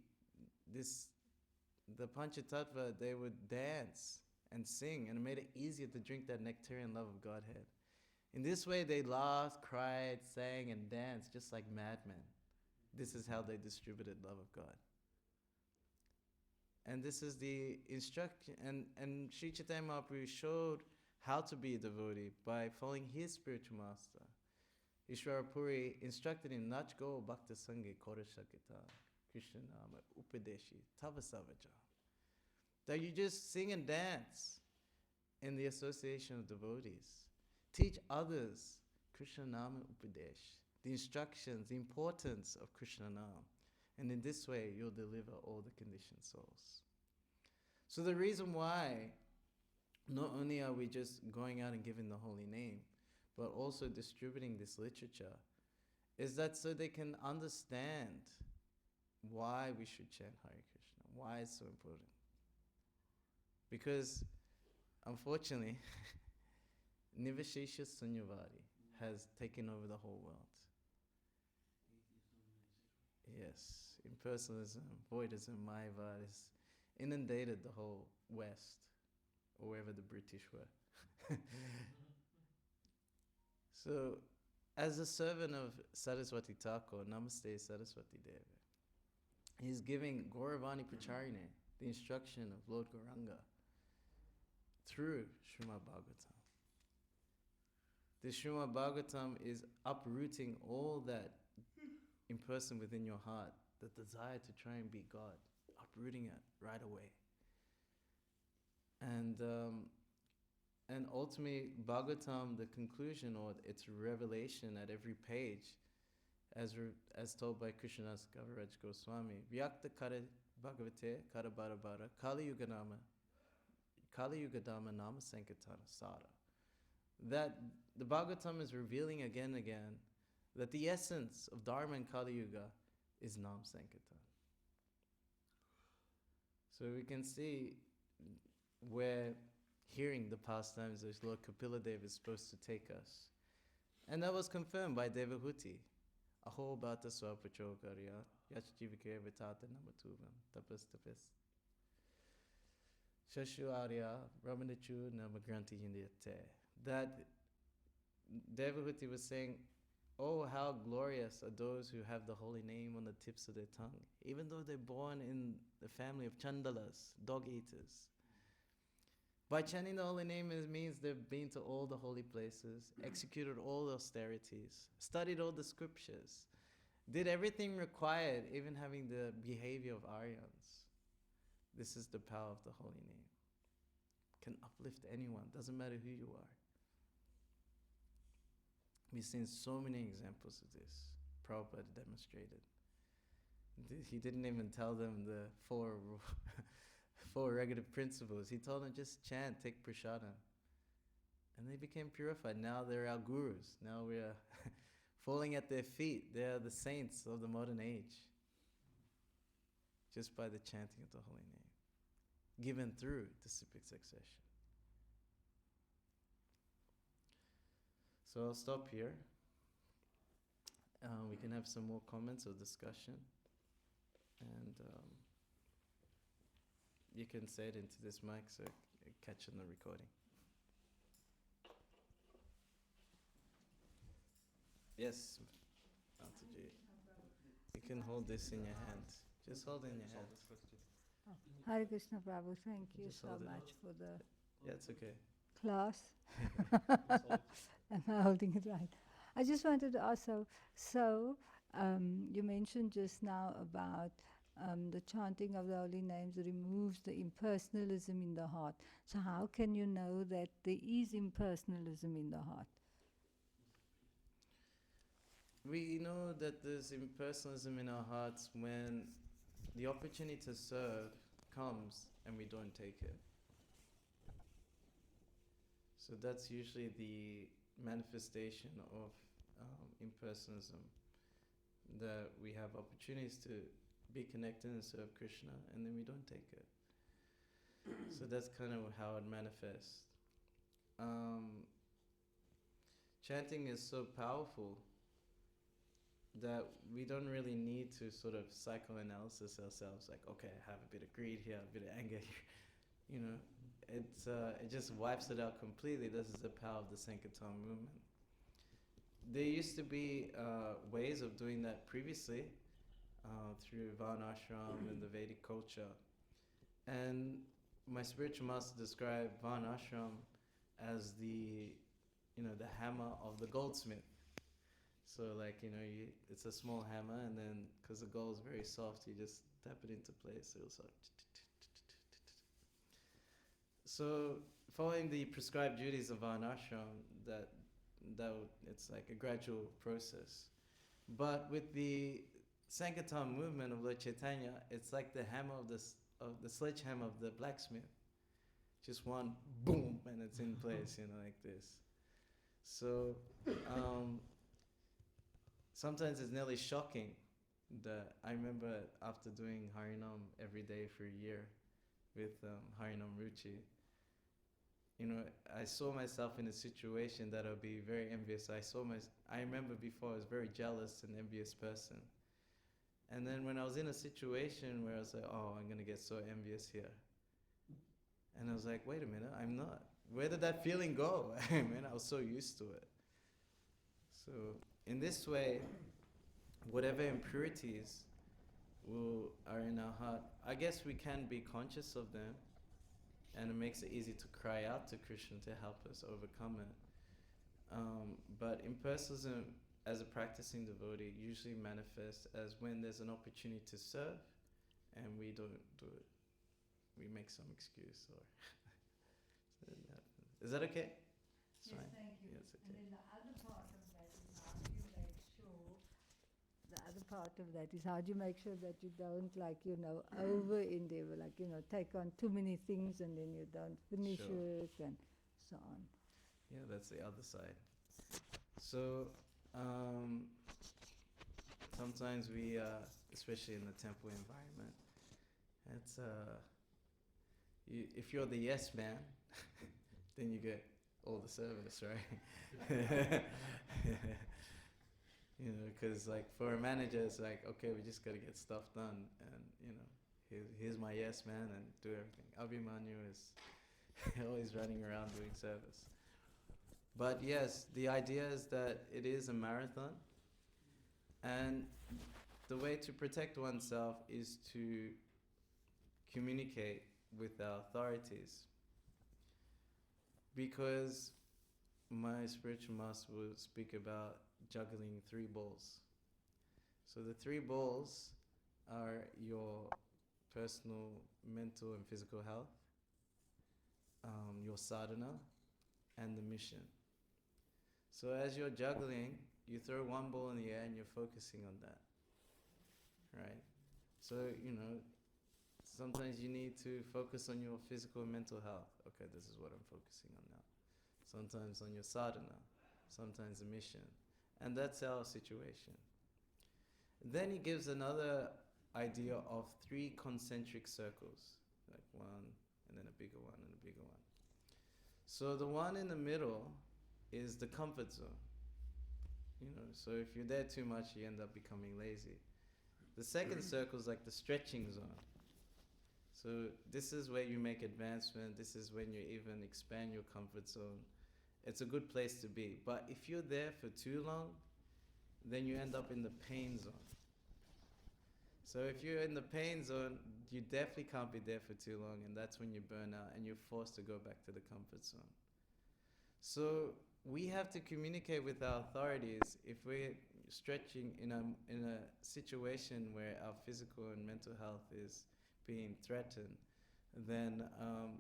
Panchatattva, they would dance and sing, and it made it easier to drink that nectarian love of Godhead. In this way, they laughed, cried, sang, and danced just like madmen. This is how they distributed love of God. And this is the instruction. And Sri Chaitanya Mahaprabhu showed how to be a devotee by following his spiritual master. Ishwara Puri instructed him, Nachgo Bhakta Sanghe Korashakita Krishna Nama Upadeshi Tavasavaja. That you just sing and dance in the association of devotees. Teach others Krishna Nama Upadesh, the instructions, the importance of Krishna Nama. And in this way, you'll deliver all the conditioned souls. So the reason why not only are we just going out and giving the holy name, but also distributing this literature, is that so they can understand why we should chant Hare Krishna, why it's so important. Because, unfortunately, Nivashesha Sunyavadi has taken over the whole world. Yes, impersonalism, voidism, Mayavad has inundated the whole West, or wherever the British were. So, as a servant of Saraswati Thakur, Namaste Saraswati Devi, he's giving Gauravani Pracharine, the instruction of Lord Gauranga, through Srimad Bhagavatam. The Srimad Bhagavatam is uprooting all that impersonal within your heart, the desire to try and be God, uprooting it right away. And ultimately, Bhagavatam, the conclusion or its revelation at every page, as told by Krishnadas Kaviraj Goswami, Vyakta Kara Bhagavate Kara Bara Bara Kali Yugadama Nama Sankirtana Sara. That the Bhagavatam is revealing again and again that the essence of Dharma and Kali Yuga is Nam Sankirtan. So we can see where hearing the pastimes of Lord Kapila Deva is supposed to take us. And that was confirmed by Devahuti. Aho bhata swapachokarya yachjivike vitata namatuvam tapas. Shashu arya ramanichu namagranti yindiyate. That Devahuti was saying, oh, how glorious are those who have the holy name on the tips of their tongue, even though they're born in the family of chandalas, dog eaters. By chanting the holy name, it means they've been to all the holy places, executed all the austerities, studied all the scriptures, did everything required, even having the behavior of Aryans. This is the power of the holy name. Can uplift anyone, doesn't matter who you are. We've seen so many examples of this. Prabhupada demonstrated. He didn't even tell them the four regulative principles. He told them just chant, take prasadam. And they became purified. Now they're our gurus. Now we are falling at their feet. They are the saints of the modern age. Just by the chanting of the holy name, given through disciplic succession. So I'll stop here. We can have some more comments or discussion. And you can say it into this mic so I catch on the recording. Yes, Mataji. You can hold this in your hand. Just hold it in your hand. Oh, Hare Krishna Prabhu, thank you Just so hold it. much for the Yeah, it's okay. class. Am I holding it right? I just wanted to ask, so you mentioned just now about the chanting of the holy names removes the impersonalism in the heart. So how can you know that there is impersonalism in the heart? We know that there's impersonalism in our hearts when the opportunity to serve comes and we don't take it. So that's usually the manifestation of impersonalism, that we have opportunities to be connected and serve Krishna and then we don't take it. So that's kind of how it manifests. Chanting is so powerful that we don't really need to sort of psychoanalysis ourselves, like, okay, I have a bit of greed here, a bit of anger here. You know, it just wipes it out completely. This is the power of the Sankirtan movement. There used to be ways of doing that previously through Varnashram and the Vedic culture. And my spiritual master described Varnashram as the hammer of the goldsmith. So like, it's a small hammer, and then because the gold is very soft, you just tap it into place. It'll sort of. So following the prescribed duties of Varnashram, that it's like a gradual process. But with the Sankirtan movement of Lord Chaitanya, it's like the hammer of the sledgehammer of the blacksmith. Just one boom, and it's in place, like this. So sometimes it's nearly shocking that I remember after doing Harinam every day for a year with Harinam Ruchi, I saw myself in a situation that I'd be very envious. I remember before I was a very jealous and envious person. And then when I was in a situation where I was like, oh, I'm going to get so envious here. And I was like, wait a minute, I'm not. Where did that feeling go? Man, I was so used to it. So in this way, whatever impurities are in our heart, I guess we can be conscious of them, and it makes it easy to cry out to Krishna to help us overcome it. But impersonalism as a practicing devotee usually manifests as when there's an opportunity to serve and we don't do it. We make some excuse or is that okay? It's Yes, fine. thank you. Yes, okay. And then the other part of that is how do you make sure, how do you make sure that you don't over endeavor, take on too many things and then you don't finish Sure. work and so on. Yeah, that's the other side. So sometimes we, especially in the temple environment, it's if you're the yes man, then you get all the service, right? Because like for a manager, it's like, okay, we just gotta get stuff done, and here's my yes man, and do everything. Abhimanyu is always running around doing service. But yes, the idea is that it is a marathon, and the way to protect oneself is to communicate with our authorities. Because my spiritual master will speak about juggling 3 balls. So the 3 balls are your personal, mental and physical health, your sadhana, and the mission. So as you're juggling, you throw 1 ball in the air and you're focusing on that, right? So, sometimes you need to focus on your physical and mental health. Okay, this is what I'm focusing on now. Sometimes on your sadhana, sometimes the mission. And that's our situation. Then he gives another idea of 3 concentric circles, like 1, and then a bigger one, and a bigger one. So the one in the middle is the comfort zone. So if you're there too much, you end up becoming lazy. The second circle is like the stretching zone. So this is where you make advancement. This is when you even expand your comfort zone. It's a good place to be. But if you're there for too long, then you end up in the pain zone. So if you're in the pain zone, you definitely can't be there for too long, and that's when you burn out and you're forced to go back to the comfort zone. So we have to communicate with our authorities. If we're stretching in a situation where our physical and mental health is being threatened, then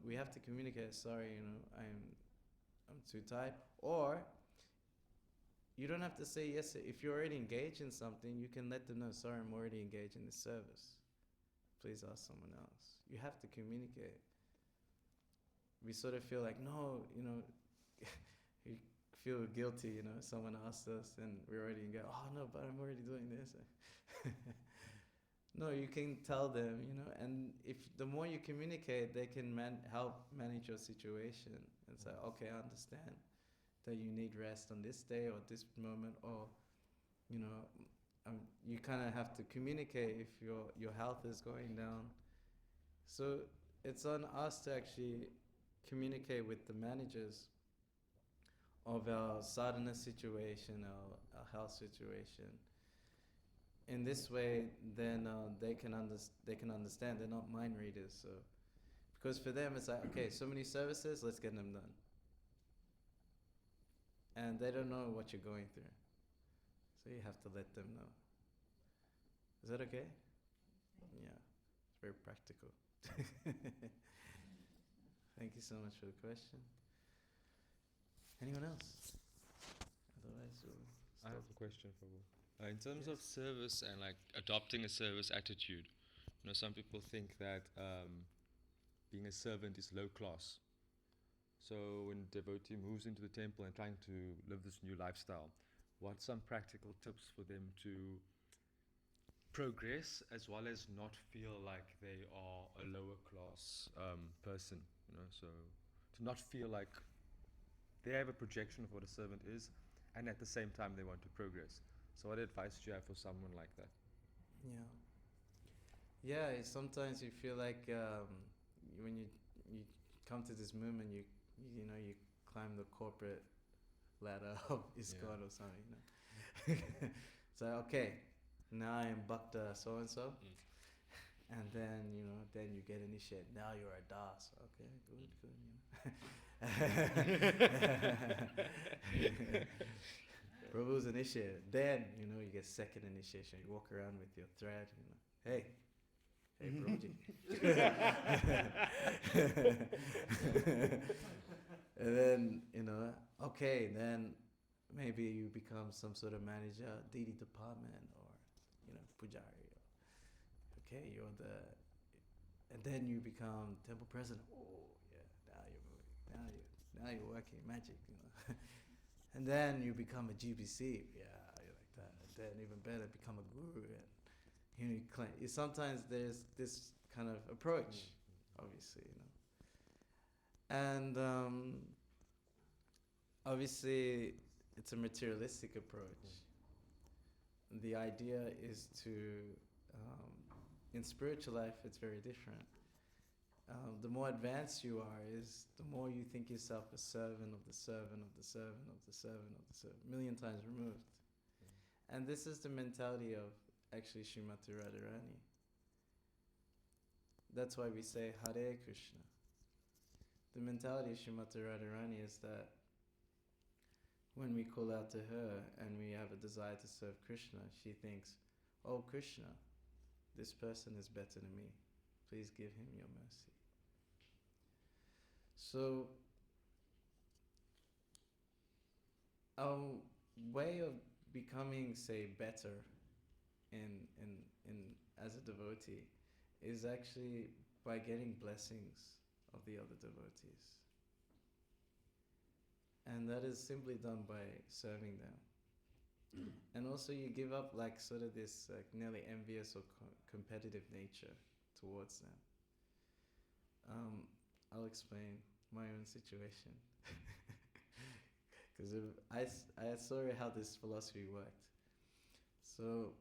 we have to communicate. Sorry, I'm too tired. Or you don't have to say yes. If you're already engaged in something, you can let them know. Sorry, I'm already engaged in this service. Please ask someone else. You have to communicate. We sort of feel like, no, you feel guilty, someone asked us and we're already engaged. Oh no, but I'm already doing this. No, you can tell them, and if the more you communicate, they can help manage your situation and say, okay, I understand that you need rest on this day or this moment, or you kind of have to communicate if your health is going down. So it's on us to actually communicate with the managers of our sadhana situation, our health situation. In this way, then they can understand. They're not mind readers. So, because for them it's like, okay, so many services, let's get them done. And they don't know what you're going through, so you have to let them know. Is that okay? Yeah, it's very practical. Thank you so much for the question. Anyone else? Otherwise, we'll I stop. have a question for you. In terms of service and like adopting a service attitude, some people think that being a servant is low class. So when a devotee moves into the temple and trying to live this new lifestyle, what's some practical tips for them to progress as well as not feel like they are a lower class person? So to not feel like they have a projection of what a servant is, and at the same time they want to progress. So what advice do you have for someone like that? Yeah, sometimes you feel like when you come to this movement, you climb the corporate ladder of ISKCON or something. It's like, okay, now I am Bhakta so and so, and then then you get initiated. Now you're a Das. Okay, good. Prabhu's initiated. Then you get second initiation. You walk around with your thread. Hey Prabhuji. And then okay, then maybe you become some sort of manager, deity department, or pujari. Okay, and then you become temple president. Oh yeah, now you're moving. Now you're working magic. And then you become a GBC. Yeah, you like that. And then even better, become a guru. And you claim. Sometimes there's this kind of approach, obviously, And obviously, it's a materialistic approach. The idea is to, in spiritual life, it's very different. The more advanced you are, is the more you think yourself a servant of the servant of the servant of the servant of the servant, a million times removed. And this is the mentality of actually Srimati Radharani. That's why we say Hare Krishna. The mentality of Srimati Radharani is that when we call out to her and we have a desire to serve Krishna, she thinks, oh Krishna, this person is better than me. Please give him your mercy. So our way of becoming, say, better in as a devotee is actually by getting blessings of the other devotees. And that is simply done by serving them. And also you give up like sort of this like nearly envious or competitive nature towards them. I'll explain my own situation. Because I saw how this philosophy worked. So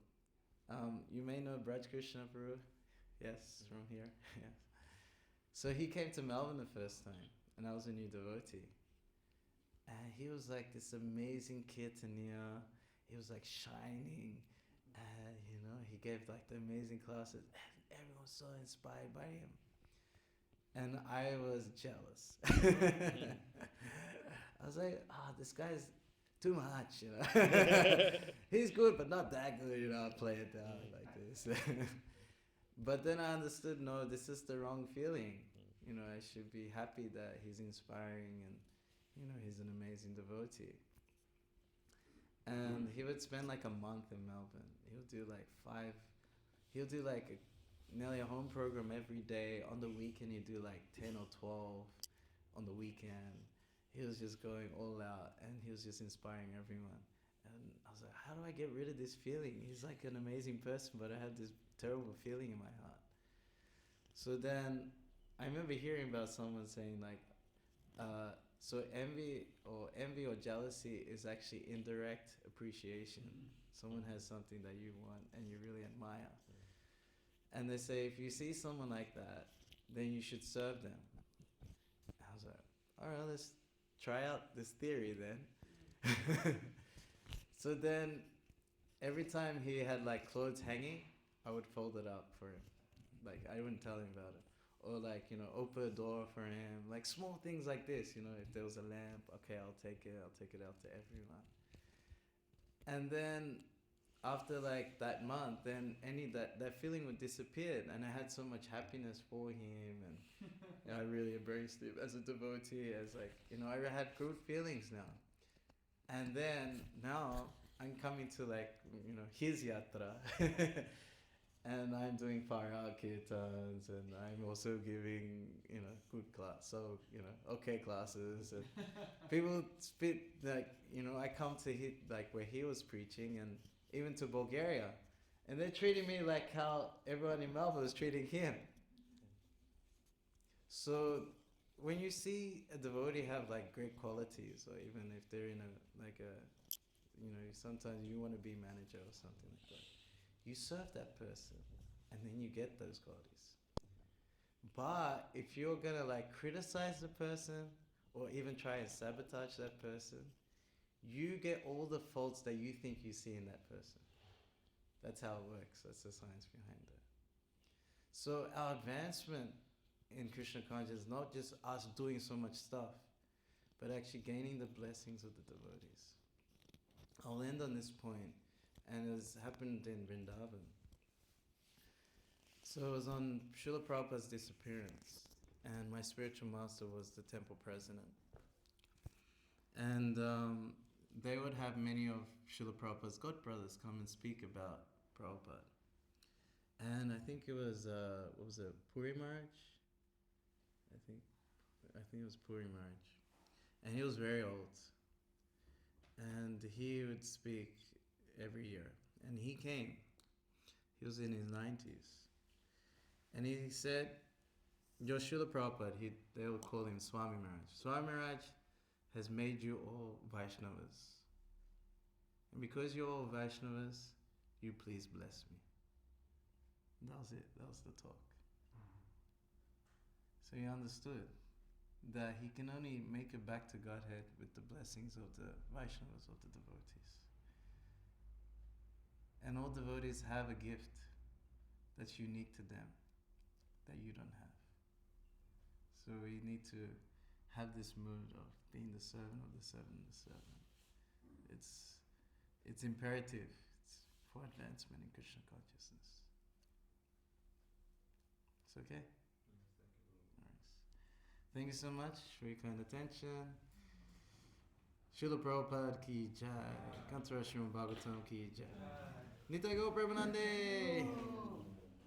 you may know Braj Krishna Prabhu. Yes, from here. Yes. So he came to Melbourne the first time, and I was a new devotee. And he was like this amazing kirtaniya. He was like shining, and he gave like the amazing classes, and everyone was so inspired by him. And I was jealous. I was like, this guy's too much, you know. He's good, but not that good, you know. I'll play it down like this. But then I understood, no, this is the wrong feeling. You know, I should be happy that he's inspiring and, you know, he's an amazing devotee. And he would spend like a month in Melbourne. He'll do like nearly a home program every day. On the weekend, he'd do like 10 or 12 on the weekend. He was just going all out and he was just inspiring everyone. And I was like, how do I get rid of this feeling? He's like an amazing person, but I have this terrible feeling in my heart. So then I remember hearing about someone saying like, so envy or jealousy is actually indirect appreciation. Someone has something that you want and you really admire. And they say if you see someone like that, then you should serve them. I was like, all right, let's try out this theory then. So then every time he had like clothes hanging, I would fold it up for him. Like I wouldn't tell him about it. Or like, you know, open a door for him. Like small things like this, you know, if there was a lamp, okay, I'll take it out to everyone. And then after like that month, then that feeling would disappear, and I had so much happiness for him, and you know, I really embraced him as a devotee, as like, you know, I had good feelings now. And then now I'm coming to like, you know, his yatra. And I'm doing Farha Kirtans, and I'm also giving, you know, good class, so, you know, okay classes. And people spit, like, you know, I come to hit, like, where he was preaching, and even to Bulgaria, and they're treating me like how everyone in Melbourne was treating him. So when you see a devotee have, like, great qualities, or even if they're in you know, sometimes you want to be manager or something like that. You serve that person, and then you get those qualities. But if you're gonna like criticize the person, or even try and sabotage that person, you get all the faults that you think you see in that person. That's how it works. That's the science behind it. So our advancement in Krishna consciousness is not just us doing so much stuff, but actually gaining the blessings of the devotees. I'll end on this point. And it has happened in Vrindavan. So it was on Srila Prabhupada's disappearance, and my spiritual master was the temple president. And they would have many of Srila Prabhupada's godbrothers come and speak about Prabhupada. And I think it was, what was it, Puri Maharaj? I think it was Puri Maharaj. And he was very old. And he would speak every year, and he came. He was in his 90s, and he said, "Your Srila Prabhupada," they would call him Swami Maharaj. Swami Maharaj has made you all Vaishnavas, and because you're all Vaishnavas, you please bless me. And that was it. That was the talk. So he understood that he can only make it back to Godhead with the blessings of the Vaishnavas, of the devotees. And all devotees have a gift that's unique to them that you don't have. So we need to have this mood of being the servant of the servant of the servant. It's imperative. It's for advancement in Krishna consciousness. It's okay? Nice. Thank you so much for your kind attention. Srila Prabhupada ki jai. Kantra Srimad Bhagavatam ki jai. Nitai Go Prabhanande!